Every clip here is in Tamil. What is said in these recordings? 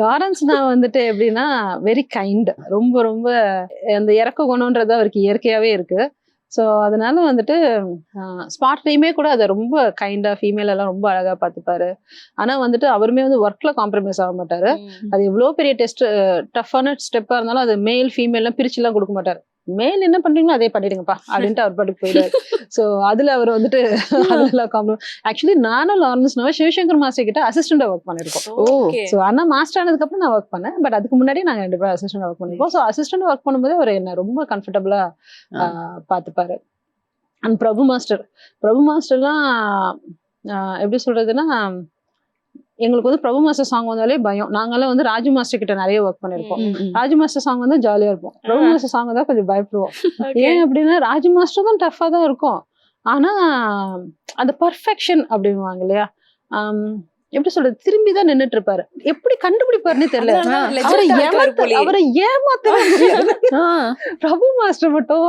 லாரன்ஸ்னா வந்துட்டு எப்படின்னா வெரி கைண்ட், ரொம்ப ரொம்ப அந்த இறக்க குணம்ன்றது அவருக்கு இயற்கையாவே இருக்கு. ஸோ அதனால வந்துட்டு ஸ்பாட்லேயுமே கூட அதை ரொம்ப கைண்டா ஃபீமேல் எல்லாம் ரொம்ப அழகா பார்த்துப்பாரு. ஆனா வந்துட்டு அவருமே வந்து ஒர்க்ல காம்ப்ரமைஸ் ஆக மாட்டாரு. அது எவ்வளோ பெரிய டெஸ்ட் டஃப்பான ஸ்டெப்பா இருந்தாலும் அது மேல் ஃபீமேல்லாம் பிரிச்சுலாம் கொடுக்க மாட்டாரு. மேல் என்ன பண்றீங்களோ அதே பண்ணிடுங்கப்பா அப்படின்ட்டு அவர் பாட்டுக்கு போயிடுவாரு. ஸோ அதுல அவர் வந்துட்டு அதுல ஆக்சுவலி நானும் லாரன்ஸ்னாவே சிவசங்கர் மாஸ்டர் கிட்ட அசிஸ்டண்டா ஒர்க் பண்ணிருக்கோம். ஸோ ஆனா மாஸ்டர் ஆனதுக்கு அப்புறம் நான் ஒர்க் பண்ணேன். பட் அதுக்கு முன்னாடி நாங்க 2 பேரும் அசிஸ்டண்டா ஒர்க் பண்ணிருக்கோம். ஸோ அசிஸ்டண்டா ஒர்க் பண்ணும்போது அவர் என்ன ரொம்ப கம்ஃபர்டபுளா பார்த்துப்பாரு. அண்ட் பிரபு மாஸ்டர்லாம் எப்படி சொல்றதுன்னா, எங்களுக்கு வந்து பிரபு மாஸ்டர் சாங் வந்தாலே பயம். நாங்கெல்லாம் வந்து ராஜு மாஸ்டர் கிட்ட நிறைய ஒர்க் பண்ணிருப்போம். ராஜு மாஸ்டர் சாங் வந்தா ஜாலியா இருப்போம். பிரபு மாஸ்டர் சாங் வந்தா கொஞ்சம் பயப்படுவோம். ஏன் அப்படின்னா ராஜு மாஸ்டர் தான் டஃபா தான் இருக்கும். ஆனா அந்த பர்ஃபெக்ஷன் அப்படின்வாங்க இல்லையா, எப்படி சொல்றது, திரும்பிதான் நின்னுட்டு இருப்பாரு. எப்படி கண்டுபிடிப்பாருன்னு தெரியல. அவரை ஏமாத்தவே முடியாது. பிரபு மாஸ்டர் மட்டும்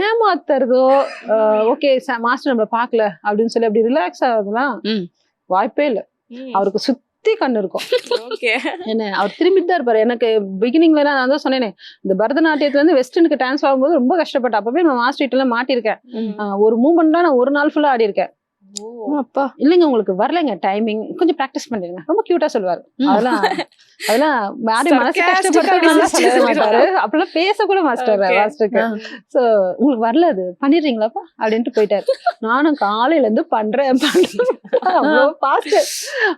ஏமாத்துறதோ, ஓகே மாஸ்டர் நம்மள பாக்கல அப்படின்னு சொல்லி அப்படி ரிலாக்ஸ் ஆகுதுலாம் வாய்ப்பே இல்லை. அவருக்கு சுத்தி கண்ணு இருக்கும். என்ன அவர் திரும்பிட்டு தான் இருப்பாரு. எனக்கு பிகினிங்ல நான் தான் சொன்னேனே, இந்த பரதநாட்டியத்துல இருந்து வெஸ்டர்னுக்கு டிரான்ஸ்ஃபர் ஆகும்போது ரொம்ப கஷ்டப்பட்டேன். அப்பவே நான் மாஸ்டர் எல்லாம் மாட்டிருக்கேன். ஒரு மூவ்மெண்ட் தான் நான் ஒரு நாள் ஃபுல்லா ஆடி இருக்கேன். அப்பா இல்லைங்க உங்களுக்கு வரலைங்க, டைமிங் கொஞ்சம் பிராக்டிஸ் பண்ணிருங்க, ரொம்ப கியூட்டா சொல்லுவாரு. அதெல்லாம் மனசு கஷ்டப்பட்டு சொல்ல மாட்டாரு. அப்பெல்லாம் பேச கூட மாஸ்டருக்கு. சோ உங்களுக்கு வரல அது பண்ணிடுறீங்களாப்பா அப்படின்ட்டு போயிட்டாரு. நானும் காலையில இருந்து பண்றேன்.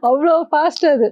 அவ்வளோ ஃபாஸ்ட் அது.